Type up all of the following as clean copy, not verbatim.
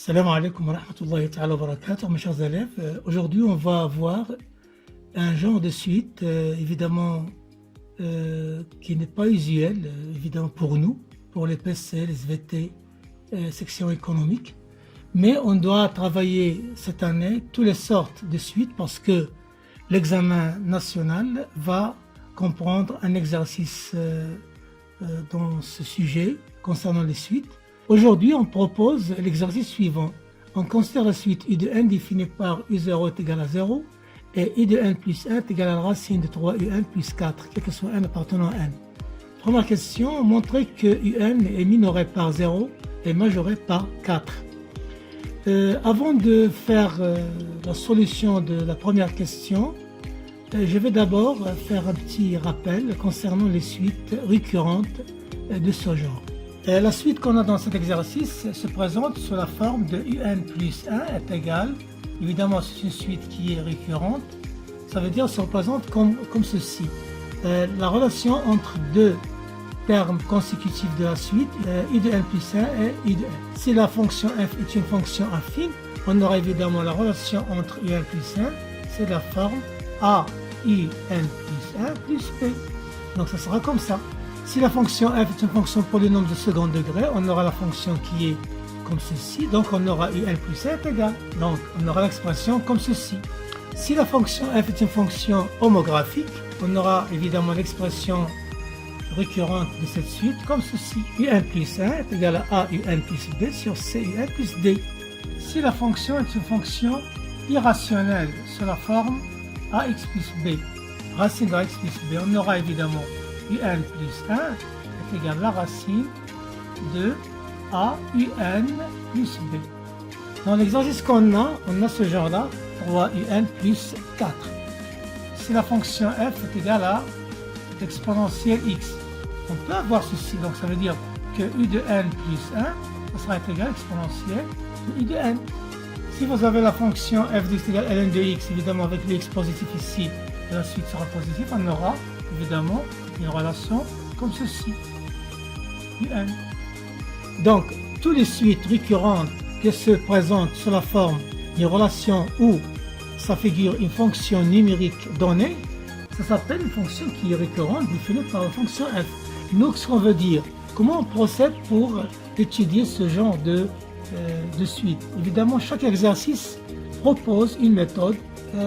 Salam alaikum wa rahmatullahi ta'ala wa barakatuh, mes chers élèves. Aujourd'hui, on va voir un genre de suite, évidemment, qui n'est pas usuel, évidemment pour nous, pour les PC, les SVT, section économique. Mais on doit travailler cette année toutes les sortes de suites parce que l'examen national va comprendre un exercice dans ce sujet concernant les suites. Aujourd'hui, on propose l'exercice suivant. On considère la suite u de n définie par u0 est égal à 0 et u de n plus 1 est égal à la racine de 3un plus 4, quel que soit n appartenant à n. Première question, montrer que un est minoré par 0 et majoré par 4. Avant de faire la solution de la première question, je vais d'abord faire un petit rappel concernant les suites récurrentes de ce genre. La suite qu'on a dans cet exercice se présente sous la forme de un plus 1 est égal, évidemment c'est une suite qui est récurrente, ça veut dire se représente comme ceci. La relation entre deux termes consécutifs de la suite, u de n plus 1 et u de n. Si la fonction f est une fonction affine, on aura évidemment la relation entre un plus 1, c'est la forme a un plus 1 plus b. Donc ça sera comme ça. Si la fonction f est une fonction polynôme de second degré, on aura la fonction qui est comme ceci, donc on aura un plus 1 est égal. Donc on aura l'expression comme ceci. Si la fonction f est une fonction homographique, on aura évidemment l'expression récurrente de cette suite comme ceci. un plus 1 est égal à un plus b sur un plus d. Si la fonction est une fonction irrationnelle sous la forme ax plus b, racine de ax plus b, on aura évidemment un plus 1 est égal à la racine de un plus b. Dans l'exercice qu'on a, on a ce genre-là, 3un plus 4. Si la fonction f est égale à l'exponentielle x, on peut avoir ceci, donc ça veut dire que u de n plus 1, ça sera égal à l'exponentielle de u de n. Si vous avez la fonction f de x égale ln de x, évidemment avec le x positif ici, et la suite sera positive, on aura évidemment une relation comme ceci, un. Donc, toutes les suites récurrentes qui se présentent sous la forme d'une relation où ça figure une fonction numérique donnée, ça s'appelle une fonction qui est récurrente définie par la fonction f. Donc, ce qu'on veut dire, comment on procède pour étudier ce genre de suite? Évidemment, chaque exercice propose une méthode.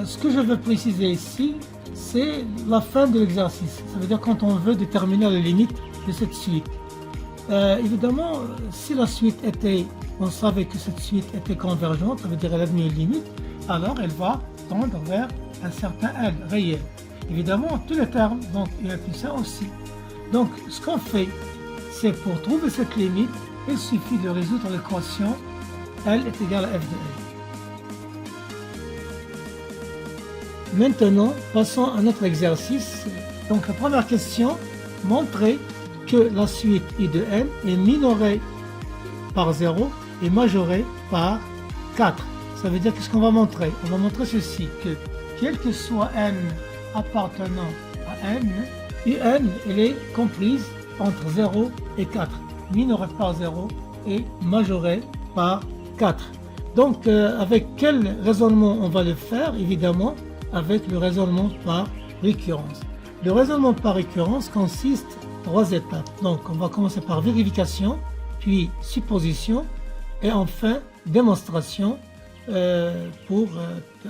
Ce que je veux préciser ici, c'est la fin de l'exercice. Ça veut dire quand on veut déterminer la limite de cette suite. Évidemment, si la suite était, on savait que cette suite était convergente, ça veut dire elle admet une limite, alors elle va tendre vers un certain L réel. Évidemment, tous les termes, donc un plus 1 aussi. Donc, ce qu'on fait, c'est pour trouver cette limite, il suffit de résoudre l'équation L est égal à f de L. Maintenant, passons à notre exercice. Donc, la première question, montrer que la suite u de n est minorée par 0 et majorée par 4. Ça veut dire qu'est-ce qu'on va montrer? On va montrer ceci, que quel que soit n appartenant à n, un elle est comprise entre 0 et 4, minorée par 0 et majorée par 4. Donc, avec quel raisonnement on va le faire? Évidemment, avec le raisonnement par récurrence. Le raisonnement par récurrence consiste en 3 étapes. Donc, on va commencer par vérification, puis supposition, et enfin démonstration pour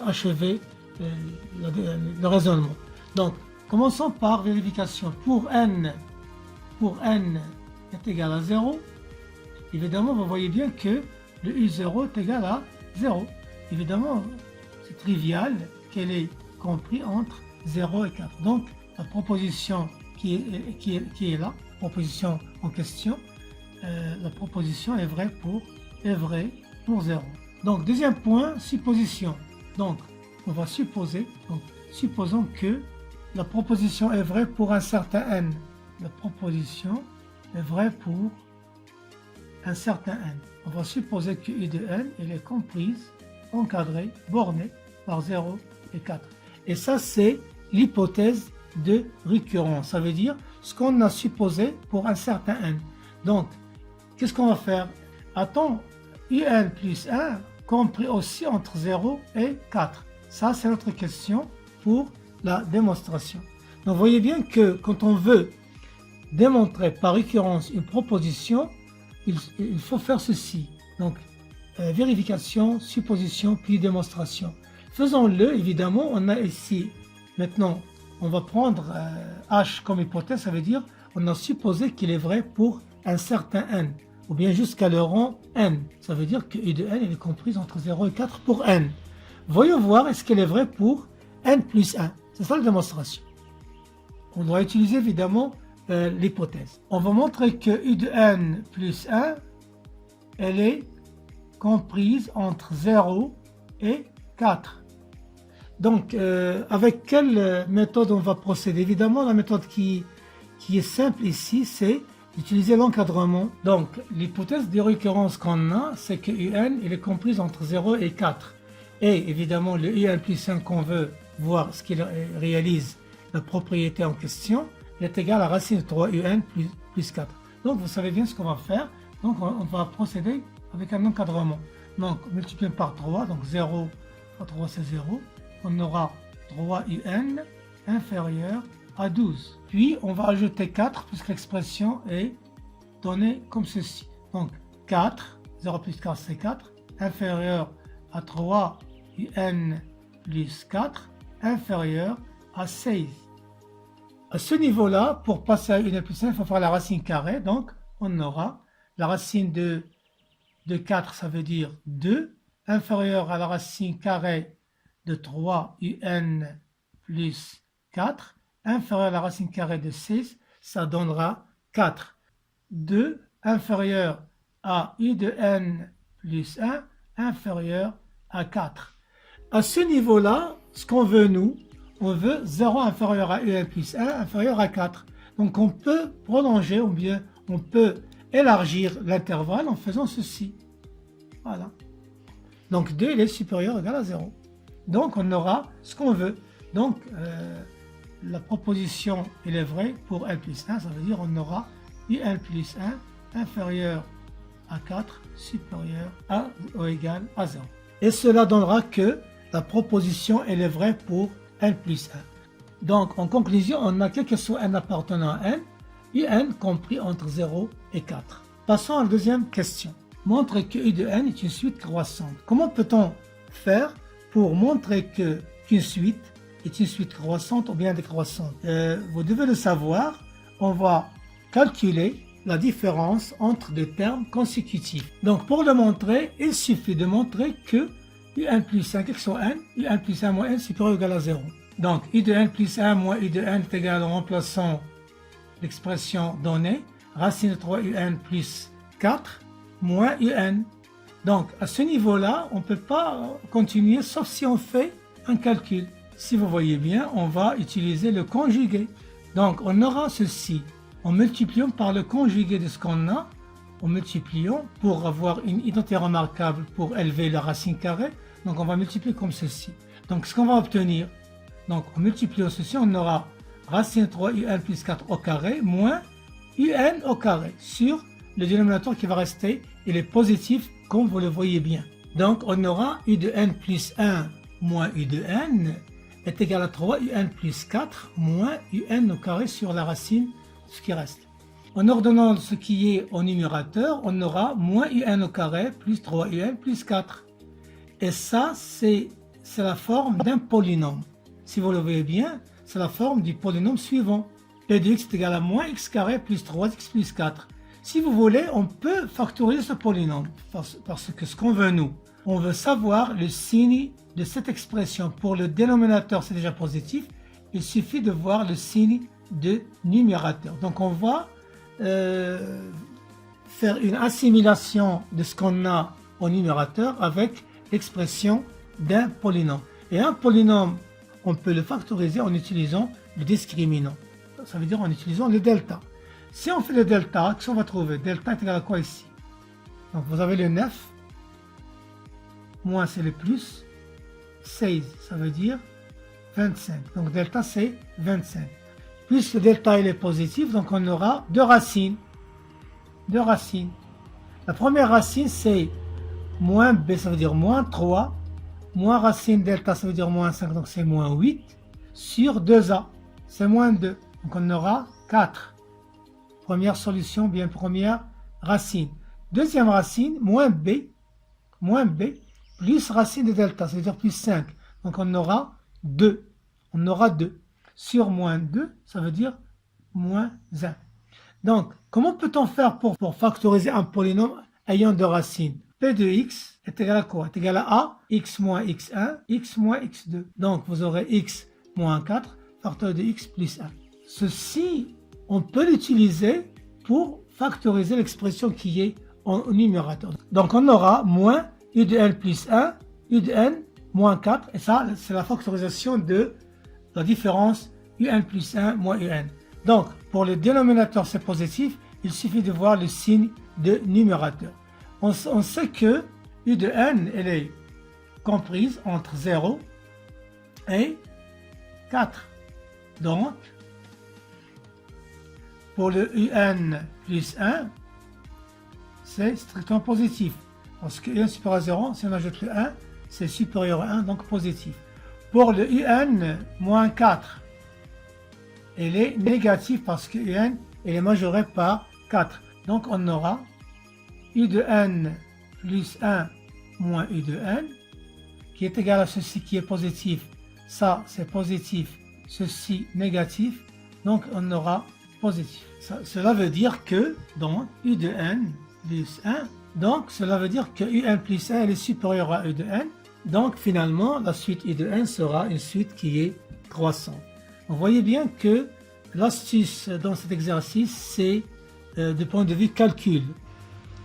achever le raisonnement. Donc, commençons par vérification. Pour n est égal à 0, évidemment, vous voyez bien que le u0 est égal à 0. Évidemment, c'est trivial qu'elle est comprise entre 0 et 4. Donc, la proposition qui est là, proposition en question, la proposition est vraie pour 0. Donc, deuxième point, supposition. Donc, on va supposer, supposons que la proposition est vraie pour un certain n. La proposition est vraie pour un certain n. On va supposer que u de n, elle est comprise, encadrée, bornée par 0 et 4. Et ça, c'est l'hypothèse de récurrence. Ça veut dire ce qu'on a supposé pour un certain n. Donc, qu'est-ce qu'on va faire? Attends un plus 1 compris aussi entre 0 et 4. Ça, c'est notre question pour la démonstration. Donc, vous voyez bien que quand on veut démontrer par récurrence une proposition, il faut faire ceci. Donc, vérification, supposition, puis démonstration. Faisons-le, évidemment, on a ici, maintenant, on va prendre H comme hypothèse, ça veut dire on a supposé qu'il est vrai pour un certain n, ou bien jusqu'à le rang n. Ça veut dire que U de n est comprise entre 0 et 4 pour n. Voyons voir est-ce qu'elle est vraie pour n plus 1. C'est ça la démonstration. On doit utiliser évidemment l'hypothèse. On va montrer que U de n plus 1, elle est comprise entre 0 et 4. Donc, avec quelle méthode on va procéder? Évidemment, la méthode qui est simple ici, c'est d'utiliser l'encadrement. Donc, l'hypothèse de récurrence qu'on a, c'est que UN il est comprise entre 0 et 4. Et évidemment, le UN plus 1 qu'on veut voir ce qu'il réalise, la propriété en question, est égal à racine de 3 UN plus 4. Donc, vous savez bien ce qu'on va faire. Donc, on va procéder avec un encadrement. Donc, multiplié par 3, donc 0 fois 3, c'est 0. On aura 3 UN inférieur à 12. Puis, on va ajouter 4 puisque l'expression est donnée comme ceci. Donc, 4, 0 plus 4, c'est 4, inférieur à 3 UN plus 4, inférieur à 16. À ce niveau-là, pour passer à UN plus 1, il faut faire la racine carrée. Donc, on aura la racine de 4, ça veut dire 2, inférieur à la racine carrée de 3 UN plus 4, inférieur à la racine carrée de 6, ça donnera 4. 2 inférieur à U de n plus 1 inférieur à 4. À ce niveau-là, ce qu'on veut nous, on veut 0 inférieur à UN plus 1 inférieur à 4. Donc on peut prolonger ou bien on peut élargir l'intervalle en faisant ceci. Voilà. Donc 2 il est supérieur ou égal à 0. Donc on aura ce qu'on veut. Donc la proposition elle est vraie pour n plus 1, ça veut dire on aura UN plus 1 inférieur à 4 supérieur à ou égal à 0. Et cela donnera que la proposition elle est vraie pour n plus 1. Donc en conclusion, on a quel que soit n appartenant à n, UN compris entre 0 et 4. Passons à la deuxième question. Montre que U de n est une suite croissante. Comment peut-on faire pour montrer qu'une suite est une suite croissante ou bien décroissante? Vous devez le savoir. On va calculer la différence entre deux termes consécutifs. Donc pour le montrer, il suffit de montrer que UN plus 1, quel que soit n, UN plus 1 moins n supérieur ou égal à 0. Donc U de n plus 1 moins U de n est égal, en remplaçant l'expression donnée, racine de 3 UN plus 4 moins UN. Donc à ce niveau-là, on ne peut pas continuer sauf si on fait un calcul. Si vous voyez bien, on va utiliser le conjugué. Donc on aura ceci. En multipliant par le conjugué de ce qu'on a, en multipliant pour avoir une identité remarquable pour élever la racine carrée, donc on va multiplier comme ceci. Donc ce qu'on va obtenir, donc en multipliant ceci, on aura racine 3 UN plus 4 au carré moins UN au carré sur le dénominateur qui va rester, il est positif comme vous le voyez bien. Donc on aura U de n plus 1 moins U de n est égal à 3 UN plus 4 moins UN au carré sur la racine, ce qui reste. En ordonnant ce qui est au numérateur, on aura moins UN au carré plus 3 UN plus 4. Et ça, c'est la forme d'un polynôme. Si vous le voyez bien, c'est la forme du polynôme suivant. P de x est égal à moins x carré plus 3x plus 4. Si vous voulez, on peut factoriser ce polynôme. Parce que ce qu'on veut nous, on veut savoir le signe de cette expression. Pour le dénominateur, c'est déjà positif. Il suffit de voir le signe de numérateur. Donc on va faire une assimilation de ce qu'on a au numérateur avec l'expression d'un polynôme. Et un polynôme, on peut le factoriser en utilisant le discriminant. Ça veut dire en utilisant le delta. Si on fait le delta, qu'est-ce qu'on va trouver? Delta est égal à quoi ici? Donc vous avez le 9, moins c'est le plus, 16, ça veut dire 25. Donc delta c'est 25. Puisque delta il est positif, donc on aura deux racines. La première racine c'est moins b, ça veut dire moins 3, moins racine delta, ça veut dire moins 5, donc c'est moins 8, sur 2a, c'est moins 2. Donc on aura 4. Première solution, bien première racine. Deuxième racine, moins b, plus racine de delta, ça veut dire plus 5. Donc on aura 2. On aura 2. Sur moins 2, ça veut dire moins 1. Donc, comment peut-on faire pour factoriser un polynôme ayant deux racines? P de x est égal à quoi? Est égal à a, x moins x1, x moins x2. Donc, vous aurez x moins 4, facteur de x plus 1. Ceci, on peut l'utiliser pour factoriser l'expression qui est en numérateur. Donc, on aura moins u de n plus 1, u de n moins 4. Et ça, c'est la factorisation de la différence un plus 1 moins un. Donc, pour le dénominateur, c'est positif. Il suffit de voir le signe de numérateur. On sait que u de n, elle est comprise entre 0 et 4. Donc, pour le un plus 1, c'est strictement positif. Parce que un supérieur à 0, si on ajoute le 1, c'est supérieur à 1, donc positif. Pour le un moins 4, elle est négative parce que un elle est majorée par 4. Donc on aura u de n plus 1 moins u de n qui est égal à ceci qui est positif. Ça c'est positif, ceci négatif. Donc on aura positif. Cela veut dire que donc u de n plus 1, donc cela veut dire que un plus 1 elle est supérieure à u de n. Donc finalement la suite u de n sera une suite qui est croissante. Vous voyez bien que l'astuce dans cet exercice, c'est du point de vue calcul.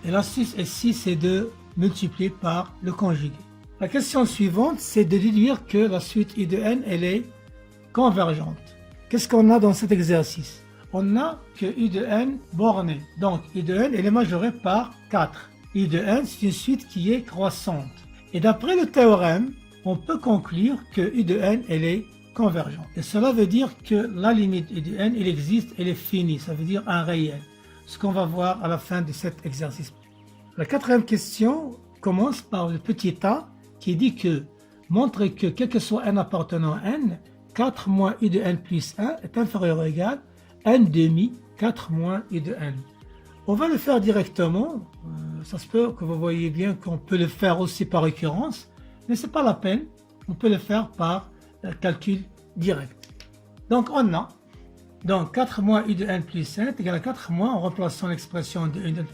Et l'astuce ici, c'est de multiplier par le conjugué. La question suivante, c'est de déduire que la suite u de n, elle est convergente. Qu'est-ce qu'on a dans cet exercice? On a que u de n borné. Donc u de n, elle est majorée par 4. U de n, c'est une suite qui est croissante. Et d'après le théorème, on peut conclure que u de n, elle est convergente. Et cela veut dire que la limite u de n, elle existe, elle est finie. Ça veut dire un réel. Ce qu'on va voir à la fin de cet exercice. La quatrième question commence par le petit a qui dit que montrer que quel que soit n appartenant à n, 4 moins u de n plus 1 est inférieur ou égal à n demi 4 moins u de n. On va le faire directement. Ça se peut que vous voyez bien qu'on peut le faire aussi par récurrence, mais ce n'est pas la peine. On peut le faire par calcul direct. Donc on a donc 4 moins u de n plus 1 est égal à 4 moins, en remplaçant l'expression de u de n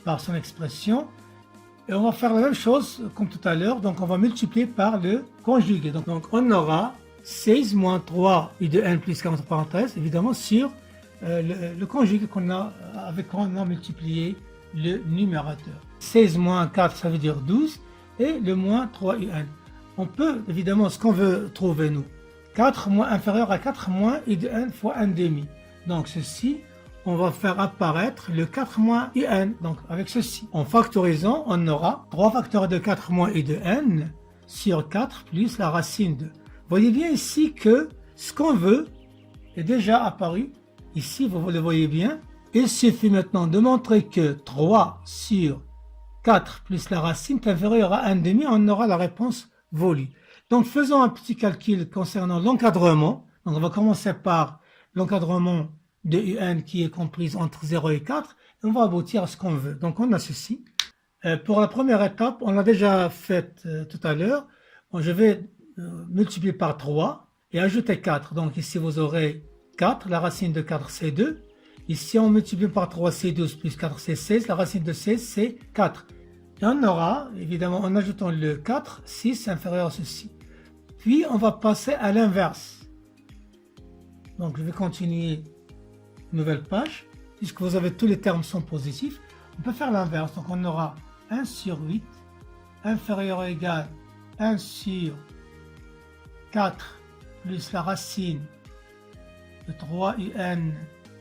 par son expression. Et on va faire la même chose comme tout à l'heure, donc on va multiplier par le conjugué. Donc on aura 16 moins 3 u de n plus 4 entre parenthèses, évidemment sur le conjugué avec quoi on a multiplié le numérateur. 16 moins 4, ça veut dire 12, et le moins 3un. On peut, évidemment, ce qu'on veut trouver, nous, 4 moins inférieur à 4 moins u de n fois 1 demi. Donc ceci, on va faire apparaître le 4 moins un. Donc avec ceci, en factorisant, on aura 3 facteurs de 4 moins u de n sur 4 plus la racine de. Vous voyez bien ici que ce qu'on veut est déjà apparu. Ici, vous le voyez bien. Il suffit maintenant de montrer que 3 sur 4 plus la racine est inférieur à 1 demi. On aura la réponse voulue. Donc faisons un petit calcul concernant l'encadrement. Donc on va commencer par l'encadrement de un qui est comprise entre 0 et 4. Et on va aboutir à ce qu'on veut. Donc on a ceci. Pour la première étape, on l'a déjà fait tout à l'heure. Je vais multiplier par 3 et ajouter 4. Donc ici vous aurez 4, la racine de 4 c'est 2. Ici on multiplie par 3 c'est 12 plus 4 c'est 16, la racine de 16 c'est 4. Et on aura, évidemment en ajoutant le 4, 6 inférieur à ceci. Puis on va passer à l'inverse. Donc je vais continuer une nouvelle page. Puisque vous avez tous les termes sont positifs, on peut faire l'inverse. Donc on aura 1 sur 8 inférieur ou égal 1 sur 4 plus la racine de 3un.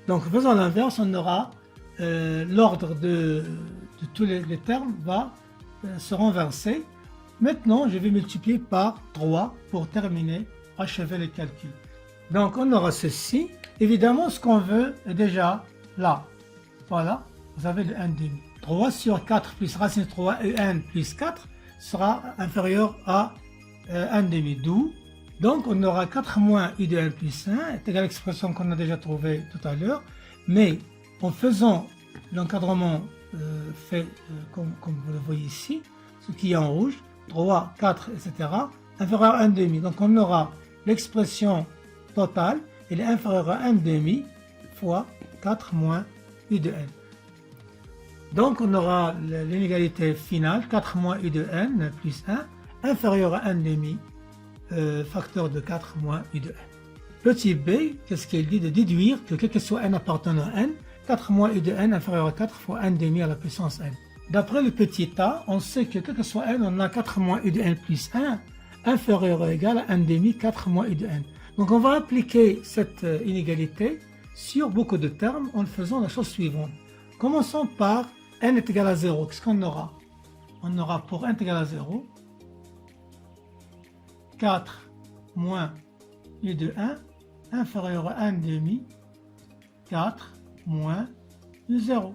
Donc faisant l'inverse, on aura l'ordre de tous les termes va se renverser. Maintenant, je vais multiplier par 3 pour terminer, achever le calcul. Donc on aura ceci. Évidemment, ce qu'on veut est déjà là. Voilà, vous avez le 1 demi. 3 sur 4 plus racine de 3 un plus 4 sera inférieur à 1 demi. D'où, donc on aura 4 moins u de n plus 1 est égal à l'expression qu'on a déjà trouvée tout à l'heure. Mais en faisant l'encadrement fait comme vous le voyez ici, ce qui est en rouge, 3, 4, etc., inférieur à 1 demi. Donc on aura l'expression totale, elle est inférieure à 1 demi fois 4 moins u de n. Donc on aura l'inégalité finale, 4 moins u de n plus 1, inférieur à 1 demi, facteur de 4 moins u de n. Petit b, qu'est-ce qu'il dit? De déduire que quel que soit n appartenant à n, 4 moins u de n inférieur à 4 fois 1 demi à la puissance n. D'après le petit a, on sait que quel que soit n, on a 4 moins u de n plus 1 inférieur ou égal à 1 demi 4 moins u de n. Donc on va appliquer cette inégalité sur beaucoup de termes en faisant la chose suivante. Commençons par n est égal à 0. Qu'est-ce qu'on aura? On aura pour n est égal à 0 4 moins u de 1 inférieur à 1 demi 4 moins u0.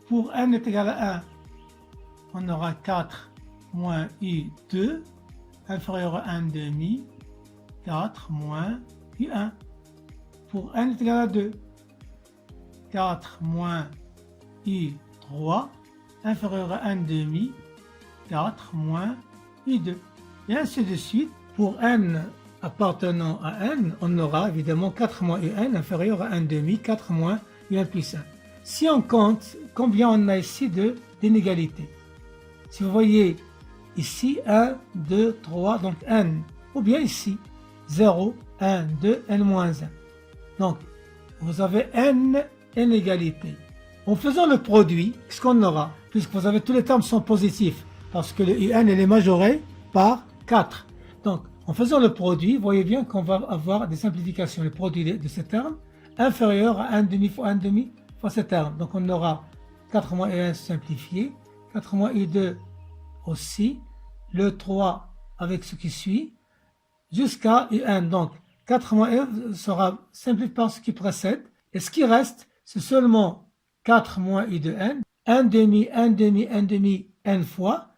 Pour n est égal à 1, on aura 4 moins u2 inférieur à 1 demi 4 moins u1. Pour n est égal à 2, 4 moins u3 inférieur à 1 demi 4 moins u2. Et ainsi de suite. Pour n appartenant à n, on aura évidemment 4 moins un inférieur à 1 demi 4 moins un plus 1. Si on compte, combien on a ici d'inégalités? Si vous voyez ici 1, 2, 3, donc n, ou bien ici 0, 1, 2, n moins 1. Donc vous avez n inégalités. En faisant le produit, qu'est-ce qu'on aura? Puisque vous avez tous les termes sont positifs, parce que le un est majoré par 4. Donc, en faisant le produit, vous voyez bien qu'on va avoir des simplifications. Le produit de ces termes inférieur à 1 demi fois 1 demi fois ces termes. Donc, on aura 4 moins u1 simplifié, 4 moins u2 aussi, le 3 avec ce qui suit, jusqu'à u1. Donc, 4 moins u sera simplifié par ce qui précède. Et ce qui reste, c'est seulement 4 moins u de n, 1 demi, 1 demi, 1 demi, n fois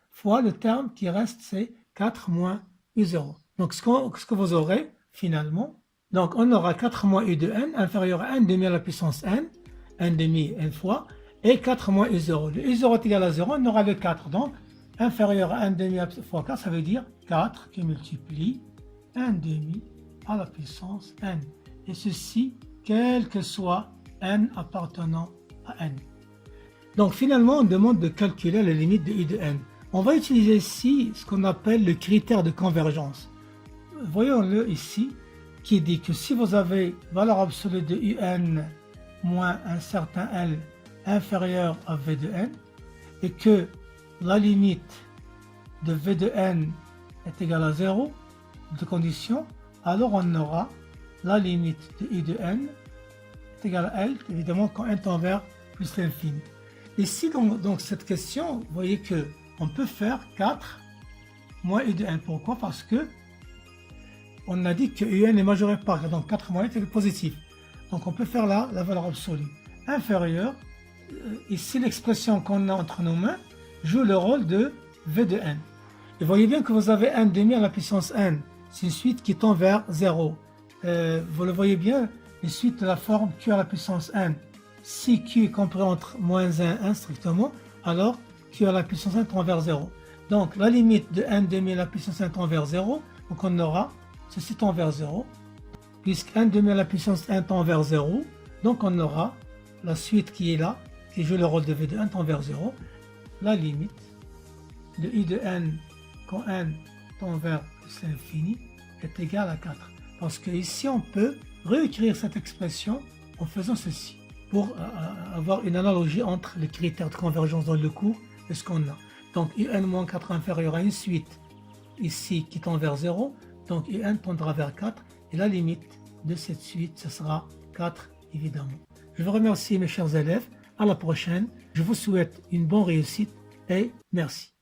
le terme qui reste, c'est 4 moins u0. Donc, ce que vous aurez, finalement, donc on aura 4 moins u de n inférieur à 1 demi à la puissance n, 1 demi, n fois, et 4 moins u0. Le u0 est égal à 0, on aura le 4. Donc, inférieur à 1 demi fois 4, ça veut dire 4 qui multiplie 1 demi à la puissance n. Et ceci, quel que soit n appartenant à n. Donc, finalement, on demande de calculer la limite de u de n. On va utiliser ici ce qu'on appelle le critère de convergence. Voyons-le ici, qui dit que si vous avez valeur absolue de un moins un certain L inférieur à V de n, et que la limite de V de n est égale à 0, de condition, alors on aura la limite de u de n est égale à L, évidemment quand n tend vers plus l'infini. Ici, donc cette question, vous voyez que on peut faire 4 moins u de n. Pourquoi? Parce que on a dit que un est majoré par 4, donc 4 moins est positif. Donc on peut faire là la valeur absolue inférieure. Ici, l'expression qu'on a entre nos mains joue le rôle de v de n. Et voyez bien que vous avez 1 demi à la puissance n. C'est une suite qui tend vers 0. Vous le voyez bien, une suite de la forme q à la puissance n. Si q est compris entre moins 1 1 strictement, alors q à la puissance n tend vers 0. Donc la limite de 1 demi à la puissance n tend vers 0. Donc on aura ceci tend vers 0. Puisque 1 demi à la puissance n tend vers 0, donc on aura la suite qui est là, qui joue le rôle de v de n tend vers 0. La limite de u de n quand n tend vers plus l'infini est égale à 4. Parce que ici on peut réécrire cette expression en faisant ceci, pour avoir une analogie entre les critères de convergence dans le cours et ce qu'on a. Donc un-4 inférieur à une suite ici qui tend vers 0, donc un tendra vers 4, et la limite de cette suite, ce sera 4 évidemment. Je vous remercie mes chers élèves, à la prochaine, je vous souhaite une bonne réussite et merci.